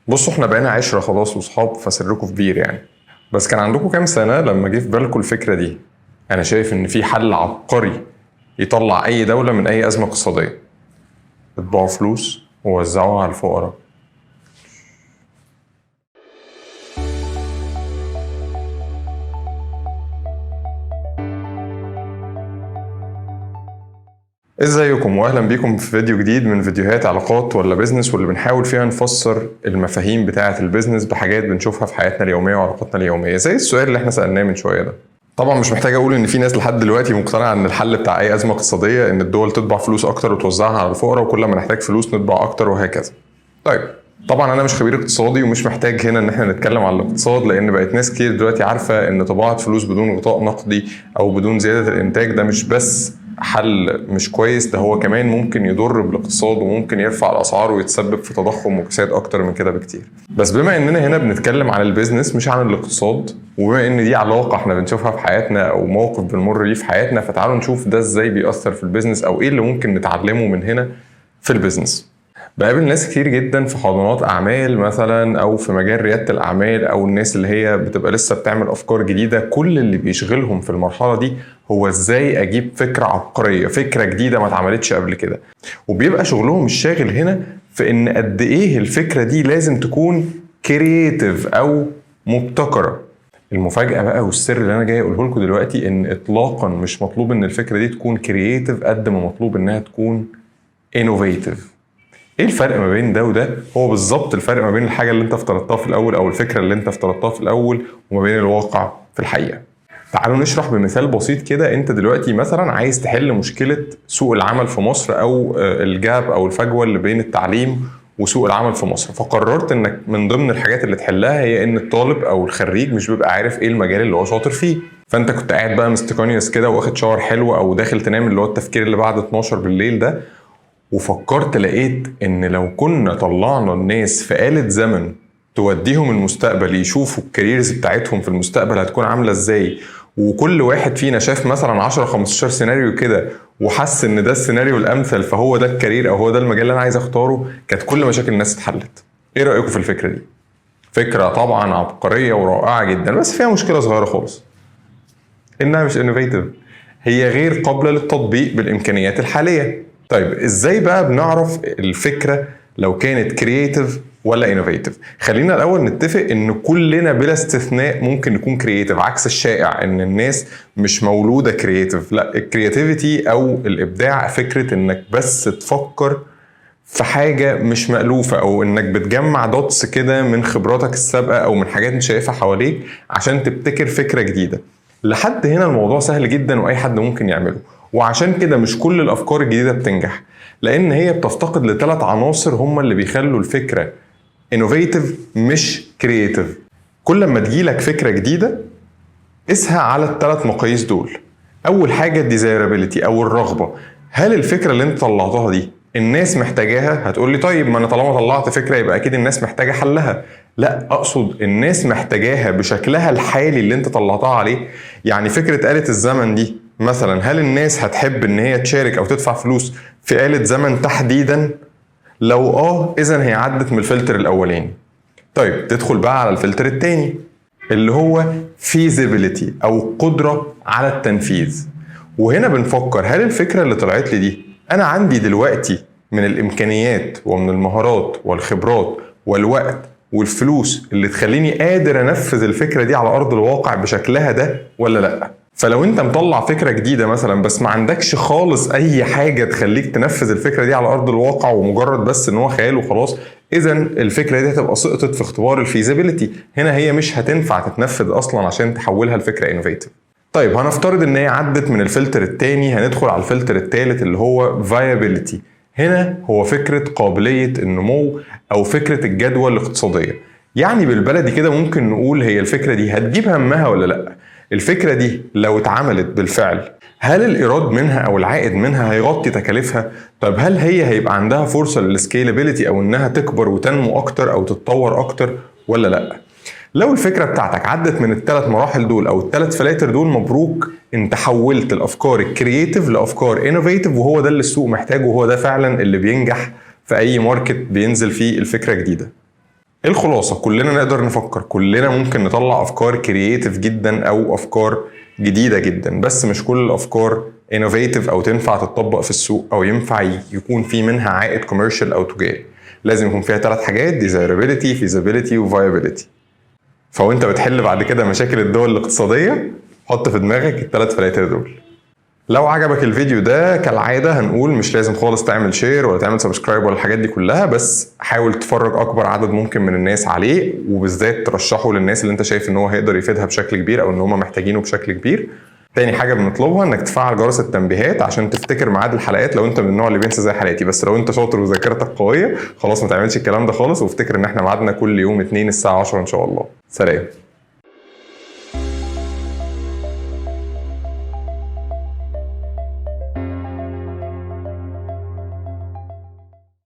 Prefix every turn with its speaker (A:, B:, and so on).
A: بصوا احنا بقينا عشرة خلاص وصحاب، فسركم كبير يعني. بس كان عندكم كام سنة لما جه في بالكم الفكرة دي؟ انا شايف ان في حل عبقري يطلع اي دولة من اي ازمة اقتصادية: اطبعوا فلوس ووزعوها على الفقراء. ازيكم واهلا بيكم في فيديو جديد من فيديوهات علاقات ولا بيزنس، واللي بنحاول فيها نفسر المفاهيم بتاعة البيزنس بحاجات بنشوفها في حياتنا اليومية وعلاقاتنا اليومية، زي السؤال اللي احنا سألناه من شوية ده. طبعا مش محتاج اقول ان في ناس لحد دلوقتي مقتنعة ان الحل بتاع اي ازمة اقتصادية ان الدول تطبع فلوس اكتر وتوزعها على الفقراء، وكل ما نحتاج فلوس نطبع اكتر وهكذا. طيب، طبعا انا مش خبير اقتصادي ومش محتاج هنا ان احنا نتكلم على الاقتصاد، لان بقت ناس كتير دلوقتي عارفة ان طباعة فلوس بدون غطاء نقدي او بدون زيادة الانتاج ده مش بس حل مش كويس، ده هو كمان ممكن يضر بالاقتصاد وممكن يرفع الاسعار ويتسبب في تضخم وكساد اكتر من كده بكتير. بس بما اننا هنا بنتكلم عن البيزنس مش عن الاقتصاد، وبما ان دي علاقة احنا بنشوفها في حياتنا او موقف بنمر بيه في حياتنا، فتعالوا نشوف ده ازاي بيأثر في البيزنس او ايه اللي ممكن نتعلمه من هنا في البيزنس. بقابل ناس كتير جدا في حاضنات اعمال مثلا او في مجال رياده الاعمال، او الناس اللي هي بتبقى لسه بتعمل افكار جديده، كل اللي بيشغلهم في المرحله دي هو ازاي اجيب فكره عبقريه، فكره جديده ما اتعملتش قبل كده. وبيبقى شغلهم الشاغل هنا في ان قد ايه الفكره دي لازم تكون كرييتيف او مبتكره. المفاجاه بقى والسر اللي انا جاي اقوله لكم دلوقتي ان اطلاقا مش مطلوب ان الفكره دي تكون كرييتيف قد ما مطلوب انها تكون انوفيتيف. ايه الفرق ما بين ده وده؟ هو بالظبط الفرق ما بين الحاجه اللي انت افترضتها في الاول او الفكره اللي انت افترضتها في الاول وما بين الواقع في الحقيقه. تعالوا نشرح بمثال بسيط كده. انت دلوقتي مثلا عايز تحل مشكله سوق العمل في مصر، او الجاب او الفجوه اللي بين التعليم وسوق العمل في مصر، فقررت انك من ضمن الحاجات اللي تحلها هي ان الطالب او الخريج مش بيبقى عارف ايه المجال اللي هو شاطر فيه. فانت كنت قاعد بقى مستقنيس كده واخد شاور حلو او داخل تنام، اللي هو التفكير اللي بعد 12 بالليل ده، وفكرت لقيت ان لو كنا طلعنا الناس في آلة زمن توديهم المستقبل يشوفوا الكاريرز بتاعتهم في المستقبل هتكون عاملة ازاي، وكل واحد فينا شاف مثلا 10 15 سيناريو كده وحس ان ده السيناريو الامثل فهو ده الكارير او هو ده المجال اللي انا عايز اختاره، كانت كل مشاكل الناس اتحلت. ايه رأيكم في الفكرة دي؟ فكرة طبعا عبقرية ورائعة جدا، بس فيها مشكلة صغيرة خالص، انها مش انوفيتيف، هي غير قابلة للتطبيق بالامكانيات الحالية. طيب ازاي بقى بنعرف الفكرة لو كانت كرييتيف ولا انوفيتيف؟ خلينا الاول نتفق ان كلنا بلا استثناء ممكن نكون كرييتيف، عكس الشائع ان الناس مش مولودة كرييتيف. لا، الكرياتيفيتي او الابداع فكرة انك بس تفكر في حاجة مش مألوفة، او انك بتجمع دوتس كده من خبراتك السابقة او من حاجات انت شايفها حواليك عشان تبتكر فكرة جديدة. لحد هنا الموضوع سهل جدا واي حد ممكن يعمله، وعشان كده مش كل الافكار الجديدة بتنجح، لان هي بتفتقد لثلاث عناصر هم اللي بيخلوا الفكرة انوفيتيف مش كرييتيف. كل ما تجيلك فكرة جديدة قسها على الثلاث مقاييس دول. اول حاجة الديزايرابيلتي او الرغبة، هل الفكرة اللي انت طلعتها دي الناس محتاجاها؟ هتقول لي طيب ما انا طالما طلعت فكرة يبقى اكيد الناس محتاجة حلها. لا، اقصد الناس محتاجاها بشكلها الحالي اللي انت طلعتها عليه. يعني فكرة آلة الزمن دي مثلا، هل الناس هتحب ان هي تشارك او تدفع فلوس في آلة زمن تحديدا؟ لو اذا هي عدت من الفلتر الاولاني. طيب تدخل بقى على الفلتر التاني اللي هو feasibility او قدرة على التنفيذ. وهنا بنفكر هل الفكرة اللي طلعت لي دي انا عندي دلوقتي من الامكانيات ومن المهارات والخبرات والوقت والفلوس اللي تخليني قادر انفذ الفكرة دي على ارض الواقع بشكلها ده ولا لا. فلو انت مطلع فكرة جديدة مثلا بس ما عندكش خالص اي حاجة تخليك تنفذ الفكرة دي على ارض الواقع ومجرد بس ان هو خيال وخلاص، اذا الفكرة دي هتبقى سقطت في اختبار الفيزابيليتي. هنا هي مش هتنفع تتنفذ اصلا عشان تحولها لفكرة انوفيتيف. طيب هنفترض ان هي عدت من الفلتر التاني، هندخل على الفلتر التالت اللي هو viability. هنا هو فكرة قابلية النمو او فكرة الجدوى الاقتصادية. يعني بالبلدي كده ممكن نقول هي الفكرة دي هتجيب همها ولا لا. الفكرة دي لو اتعملت بالفعل هل الإيراد منها أو العائد منها هيغطي تكاليفها؟ طب هل هي هيبقى عندها فرصة للسكيلابيليتي أو إنها تكبر وتنمو أكتر أو تتطور أكتر ولا لأ؟ لو الفكرة بتاعتك عدت من الثلاث مراحل دول أو الثلاث فلاتر دول، مبروك، انت حولت الأفكار الكرييتيف لأفكار انوفيتيف، وهو ده اللي السوق محتاجه وهو ده فعلا اللي بينجح في أي ماركت بينزل فيه الفكرة جديدة. الخلاصة كلنا نقدر نفكر، كلنا ممكن نطلع أفكار كرييتيف جدا أو أفكار جديدة جدا، بس مش كل الأفكار انوفيتيف أو تنفع تتطبق في السوق أو ينفع يكون في منها عائد كوميرشال أو تجاري. لازم يكون فيها 3 حاجات: desirability, feasibility و viability. فوانت بتحل بعد كده مشاكل الدول الاقتصادية حط في دماغك ال3 فلاتر دول. لو عجبك الفيديو ده كالعادة هنقول مش لازم خالص تعمل شير ولا تعمل سبسكرايب ولا الحاجات دي كلها، بس حاول تفرج اكبر عدد ممكن من الناس عليه، وبالذات ترشحه للناس اللي انت شايف ان هو هيقدر يفيدها بشكل كبير او ان هم محتاجينه بشكل كبير. تاني حاجة بنطلبها انك تفعل جرس التنبيهات عشان تفتكر ميعاد الحلقات لو انت من النوع اللي بينسى زي حالاتي، بس لو انت شاطر وذاكرتك قوية خلاص ما تعملش الكلام ده خالص، وافتكر ان احنا ميعادنا كل يوم 2 الساعة 10 ان شاء الله. سلام.